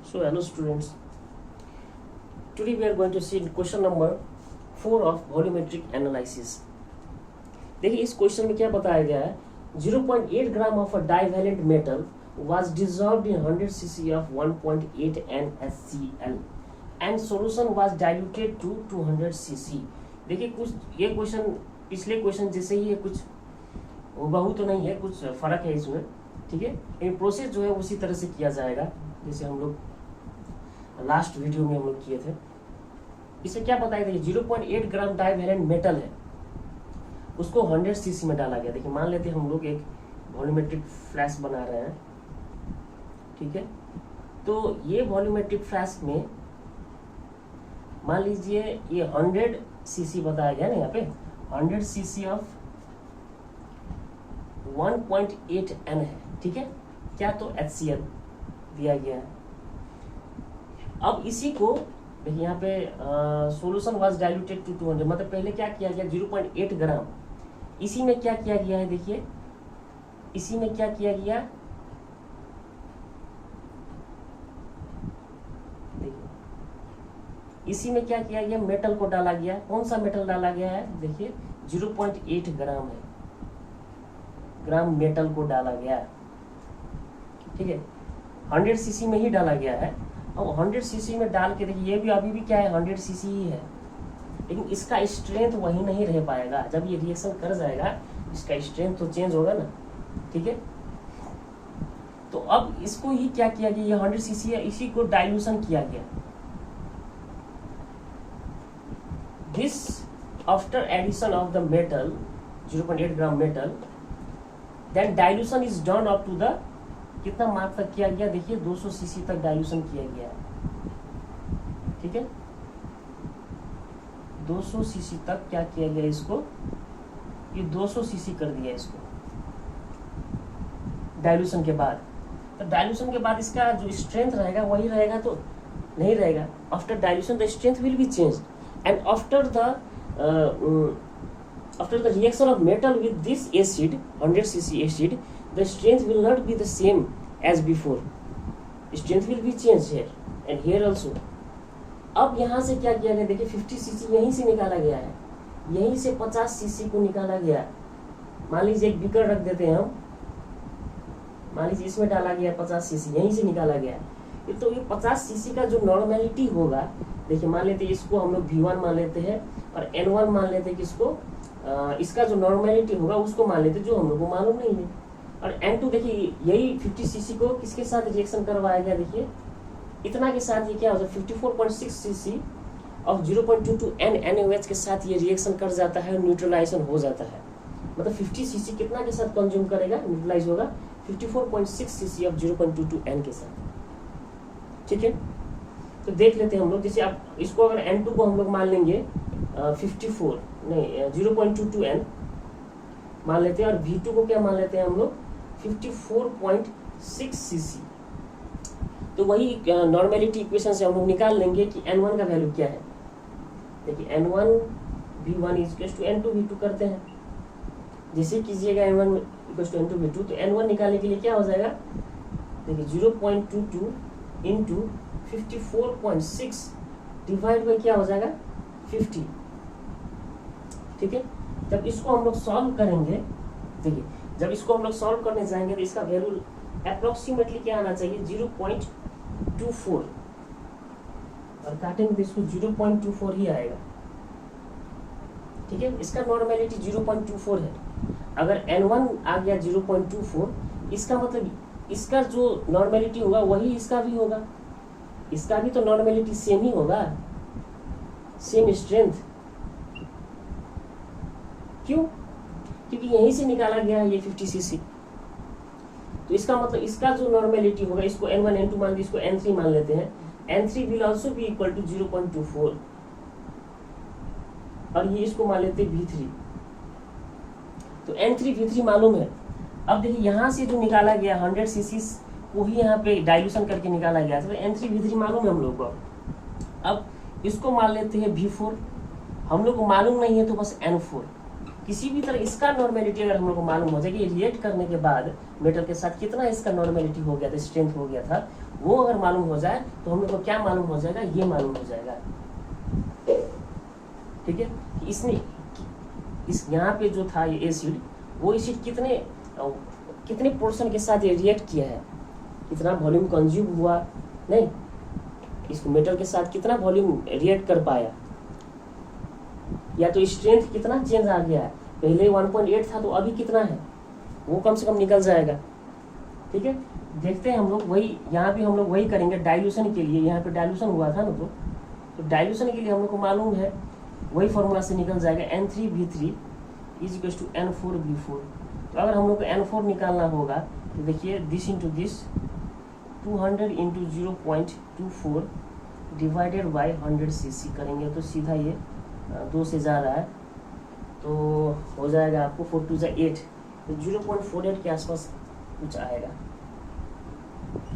So hello students, today we are going to see question number 4 of volumetric analysis. देखिए इस question में क्या बताया गया है, 0.8 gram of a divalent metal was dissolved in 100 cc of 1.8 NaCl and solution was diluted to 200 cc. देखिए कुछ ये क्वेश्चन पिछले क्वेश्चन जैसे ही है, कुछ बहु तो नहीं है, कुछ फर्क है इसमें, ठीक है। लेकिन प्रोसेस जो है उसी तरह से किया जाएगा जैसे हम लोग लास्ट वीडियो में हम लोग किए थे। इसे क्या बताया, देखिए 0.8 ग्राम डाइवैलेंट मेटल है, उसको 100 सीसी में डाला गया। देखिए मान लेते हैं हम लोग एक वॉल्यूमेट्रिक फ्लैश बना रहे हैं, ठीक है। तो ये वॉल्यूमेट्रिक फ्लैश में मान लीजिए ये 100 सीसी बताया गया ना, यहाँ पे 100 सीसी ऑफ 1.8 N है, ठीक है। क्या तो HCl दिया गया है। अब इसी को देखिए यहाँ पे सॉल्यूशन वाज डाइल्यूटेड टू 200, मतलब पहले क्या किया गया 0.8 ग्राम, इसी में क्या किया गया है, देखिए इसी में क्या किया गया, देखिए इसी में क्या किया गया, मेटल को डाला गया। कौन सा मेटल डाला गया है, देखिए 0.8 ग्राम है, ग्राम मेटल को डाला गया, ठीक है। 100 सीसी में ही डाला गया है। अब 100 सीसी में डाल के देखिए ये भी अभी भी क्या है 100 सीसी ही है, लेकिन इसका स्ट्रेंथ वही नहीं रह पाएगा। जब ये रिएक्शन कर जाएगा इसका स्ट्रेंथ तो चेंज होगा ना, ठीक है। तो अब इसको ही क्या किया गया, ये 100 सीसी है, इसी को डाइल्यूशन किया गया। This after addition of the metal 0.8 gram metal, then dilution is done up to the, कितना मार्क तक किया गया, देखिए 200 सीसी तक डाइल्यूशन किया गया है, ठीक है। 200 सीसी तक क्या किया गया इसको, ये 200 सीसी कर दिया इसको डाइल्यूशन के बाद। तो डाइल्यूशन के बाद इसका जो स्ट्रेंथ रहेगा वही रहेगा तो नहीं रहेगा। After dilution the strength will be change and after the reaction of metal with this acid 100 cc acid, the strength will not be the same as before, strength will be changed here and here also. अब यहाँ से क्या किया गया, देखिए 50 CC यहीं से निकाला गया है, यहीं से 50 सीसी को निकाला गया। मान लीजिए एक बीकर रख देते हैं हम, मान लीजिए इसमें डाला गया 50 सीसी, यहीं से निकाला गया। तो ये 50 सीसी का जो नॉर्मेलिटी होगा, देखिए मान लेते हैं इसको हम लोग V1 मान लेते हैं और N1 मान लेते हैं किसको, इसका जो नॉर्मेलिटी होगा उसको मान लेते जो हम लोग को मालूम नहीं है। और N2 देखिए यही 50 सीसी को किसके साथ रिएक्शन करवाया गया, देखिए इतना के साथ ये क्या हो जाता है 54.6 सीसी और 0.22 NaOH के साथ ये रिएक्शन कर जाता है, न्यूट्रलाइजेशन हो जाता है। मतलब 50 सीसी कितना के साथ कंज्यूम करेगा, न्यूट्रलाइज होगा 54.6 सीसी ऑफ 0.22 N के साथ, ठीक है। तो देख लेते हैं हम लोग, जैसे आप इसको अगर N2 को हम लोग मान लेंगे 54 नहीं 0.22 N मान लेते हैं और V2 को क्या मान लेते हैं हम लोग 54.6 सीसी। तो वही नॉर्मेलिटी इक्वेशन से हम लोग निकाल लेंगे कि N1 का वैल्यू क्या है। देखिए N1 V1 equals to N2 V2 करते हैं, जैसे कीजिएगा N1 equals to N2 V2, तो N1 निकालने के लिए क्या हो जाएगा, देखिए 0.22 इंटू 54.6 डिवाइड बाई क्या हो जाएगा 50, ठीक है। जब इसको हम लोग सॉल्व करेंगे, देखिए जब इसको हम लोग सॉल्व करने जाएंगे तो इसका वैल्यू अप्रोक्सीमेटली क्या आना चाहिए 0.24 और काटेंगे तो इसको 0.24 ही आएगा, ठीक है। इसका नॉर्मेलिटी 0.24 है। अगर N1 आ गया 0.24, इसका मतलब इसका जो नॉर्मेलिटी होगा वही इसका भी होगा, इसका भी तो नॉर्मेलिटी सेम ही होगा, सेम स्ट्रेंथ। क्यों, क्योंकि यहीं से निकाला गया है ये 50 सीसी। तो इसका मतलब इसका जो नॉर्मेलिटी होगा, इसको N1 N2 मान लीजिए, इसको N3 मान लेते हैं, N3 will also be equal to 0.24 और ये इसको मान लेते हैं V3। तो N3 V3 मालूम है। अब देखिए यहाँ से जो निकाला गया 100 सीसी को ही यहाँ पे डाइल्यूशन करके निकाला गया, तो N3 V3 मालूम है हम लोग को। अब इसको मान लेते हैं V4, हम लोग को मालूम नहीं है तो बस N4। किसी भी तरह इसका नॉर्मेलिटी अगर हम लोग को मालूम हो जाए कि रिएक्ट करने के बाद मेटल के साथ कितना इसका नॉर्मेलिटी हो गया था, स्ट्रेंथ हो गया था, वो अगर मालूम हो जाए तो हम लोग को क्या मालूम हो जाएगा, ये मालूम हो जाएगा। ठीक है, इसने इस यहाँ पे जो था ये एसिड, वो एसिड कितने पोर्शन के साथ ये रिएक्ट किया है, कितना वॉल्यूम कंज्यूम हुआ, नहीं इसको मेटल के साथ कितना वॉल्यूम रिएक्ट कर पाया, या तो स्ट्रेंथ कितना चेंज आ गया है, पहले 1.8 था तो अभी कितना है, वो कम से कम निकल जाएगा। ठीक है, देखते हैं हम लोग वही, यहाँ भी हम लोग वही करेंगे डाइल्यूशन के लिए। यहाँ पे डाइल्यूशन हुआ था ना, तो डाइल्यूशन के लिए हम लोग को मालूम है वही फॉर्मूला से निकल जाएगा N3V3 = N4V4। तो अगर हम लोग को N4 निकालना होगा तो देखिए this into this 200 into 0.24 divided by 100 cc करेंगे तो सीधा ये 2 से जा रहा है, तो हो जाएगा आपको 4 2 8, तो 0.48 के आसपास कुछ आएगा,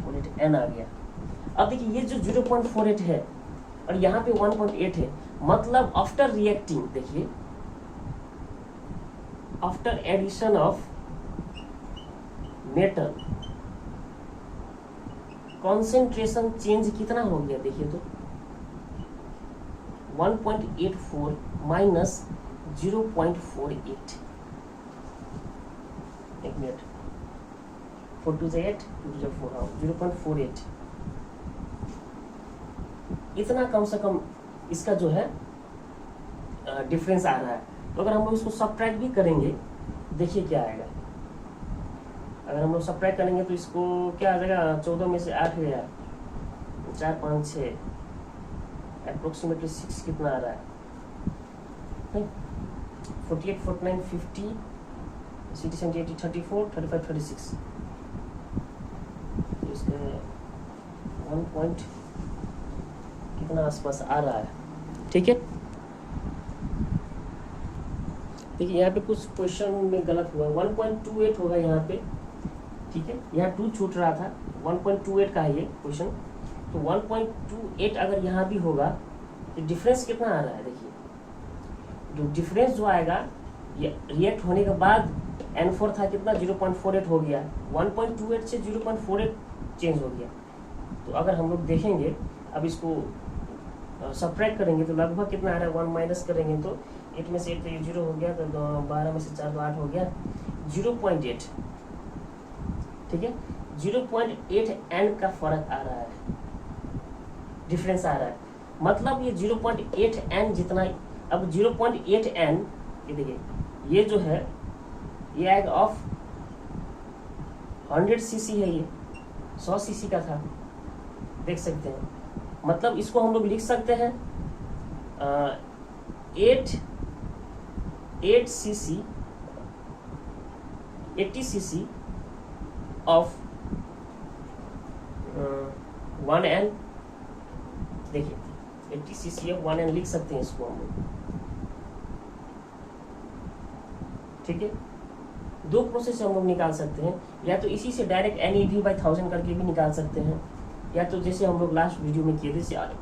48 N आ गया। अब देखिए ये जो 0.48 है और यहाँ पे 1.8 है, मतलब आफ्टर रिएक्टिंग, देखिए after addition of metal concentration change कितना हो गया, देखिए तो 1.84 माइनस 0.48, एक मिनट, 4 2 8 2 4 0.48, इतना कम से कम इसका जो है डिफरेंस आ रहा है। तो अगर हम लोग इसको सब्ट्रैक्ट भी करेंगे, देखिए क्या आएगा। अगर हम लोग सब्ट्रैक्ट करेंगे तो इसको क्या आ जाएगा, 14 में से 8 गया, 4 5 6, अप्रोक्सीमेटली 6 कितना आ रहा है, 48 49 50 60 70 80 34 35 36, इसके 1 पॉइंट कितना आसपास आ रहा है। ठीक है, देखिए यहाँ पे कुछ क्वेश्चन में गलत हुआ, 1.28 होगा यहाँ पे। ठीक है, यहाँ 2 छूट रहा था, 1.28 का है ये क्वेश्चन, तो 1.28 अगर यहाँ भी होगा तो डिफरेंस कितना आ रहा है, देखिए जो डिफरेंस जो आएगा ये रिएक्ट होने के बाद N4 था कितना, 0.48 हो गया, 1.28 से 0.48 चेंज हो गया। तो अगर हम लोग देखेंगे, अब इसको सब्ट्रैक्ट करेंगे तो लगभग कितना आ रहा है, 1 माइनस करेंगे तो 8 में से 8 तो ये 0 हो गया, तो 12 में से 4 तो 8 हो गया, 0.8। ठीक है, 0.8 N का फर्क आ रहा है, डिफरेंस आ रहा है, मतलब ये 0.8 N जितना, अब 0.8 N ये देखिए ये जो है ये आएगा ऑफ 100 cc है, ये 100 cc का था, देख सकते हैं। मतलब इसको हम लोग लिख सकते हैं 8 cc 80 cc ऑफ 1 N, देखिए 80 cc ऑफ 1 N लिख सकते हैं इसको हम लोग। ठीक है, 2 प्रोसेस से हम लोग निकाल सकते हैं, या तो इसी से डायरेक्ट NeV/1000 करके भी निकाल सकते हैं, या तो जैसे हम लोग लास्ट वीडियो में किए थे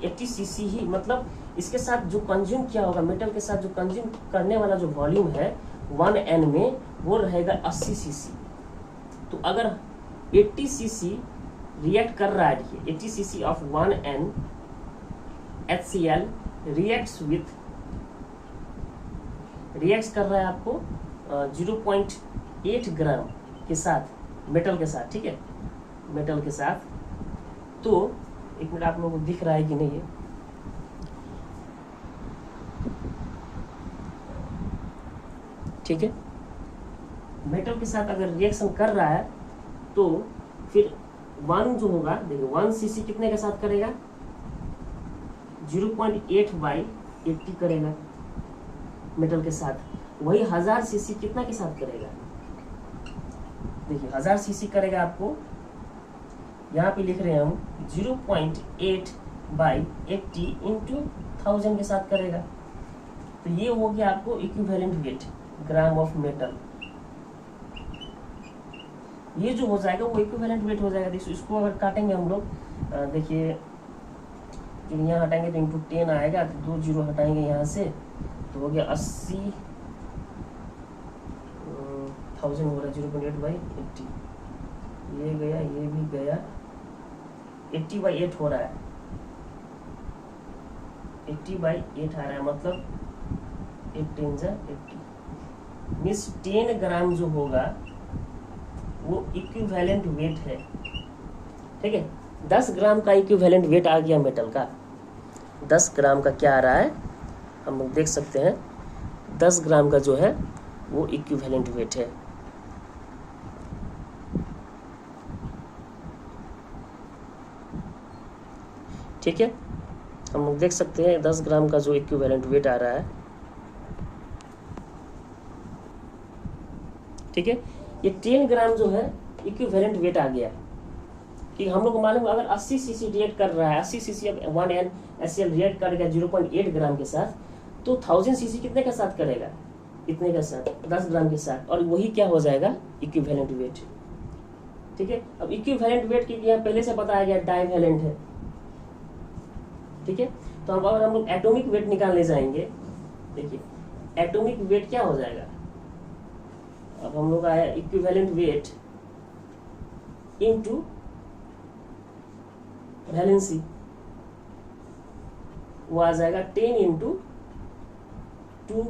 80 cc ही, मतलब इसके साथ जो कंज्यूम किया होगा, मेटल के साथ जो कंज्यूम करने वाला जो वॉल्यूम है 1 N में वो रहेगा 80 cc। तो अगर 80 cc रिएक्ट कर रहा है, देखिए 80 cc of 1 N HCl reacts कर रहा है आपको 0.8 ग्राम के साथ, मेटल के साथ। ठीक है, मेटल के साथ, तो एक मिनट आप लोगों को दिख रहा है कि नहीं है, ठीक है, मेटल के साथ अगर रिएक्शन कर रहा है तो फिर 1 जो होगा, देखिए 1 cc कितने के साथ करेगा, 0.8/80 करेगा मेटल के साथ। वही 1000 cc कितना के साथ करेगा, देखिए 1000 cc करेगा आपको, यहाँ पे लिख रहे हैं हम 0.8/80 इंटू 1000 के साथ करेगा। तो ये हो गया आपको equivalent weight gram of metal, ये जो हो जाएगा वो इक्विवेलेंट वेट हो जाएगा। देखिए इसको अगर काटेंगे हम लोग, देखिए जो यहाँ हटाएंगे तो इंटू 10 आएगा, तो 2 0 हटाएंगे यहाँ से, तो हो गया 80 1000 हो रहा है 0.8/80, ये गया ये भी गया, 80/8 हो रहा है, 80/8 आ रहा है, मतलब 8 10 जा 80 मीन्स 10 ग्राम जो होगा वो इक्विवेलेंट वेट है। ठीक है, 10 ग्राम का इक्विवेलेंट वेट आ गया मेटल का। 10 ग्राम का क्या आ रहा है, हम लोग देख सकते हैं 10 ग्राम का जो है वो इक्विवेलेंट वेट है। ठीक है, हम लोग देख सकते हैं 10 ग्राम का जो इक्विवेलेंट वेट आ रहा है। ठीक है, ये 10 ग्राम जो है इक्विवेलेंट वेट आ गया कि हम लोग को मालूम अगर 80 सीसी रिएक्ट कर रहा है, 80 सीसी अब 1 रिएक्ट करेगा 0.8 ग्राम के साथ, तो 1000 सीसी कितने के साथ करेगा, इतने के साथ 10 ग्राम के साथ, और वही क्या हो जाएगा इक्विवेलेंट वेट। ठीक है, अब इक्विवेलेंट वेट की यहाँ पहले से बताया गया डाइवेलेंट है। ठीक है, तो अब अगर हम लोग एटॉमिक वेट निकालने जाएंगे, देखिए एटॉमिक वेट क्या हो जाएगा, अब हम लोग आया इक्विवेलेंट वेट इनटू वैलेंसी, वो आ जाएगा 10 इंटू 2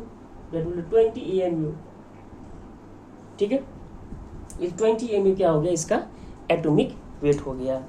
दैट विल 20 AMU। ठीक है, ये 20 AMU क्या हो गया, इसका एटॉमिक वेट हो गया।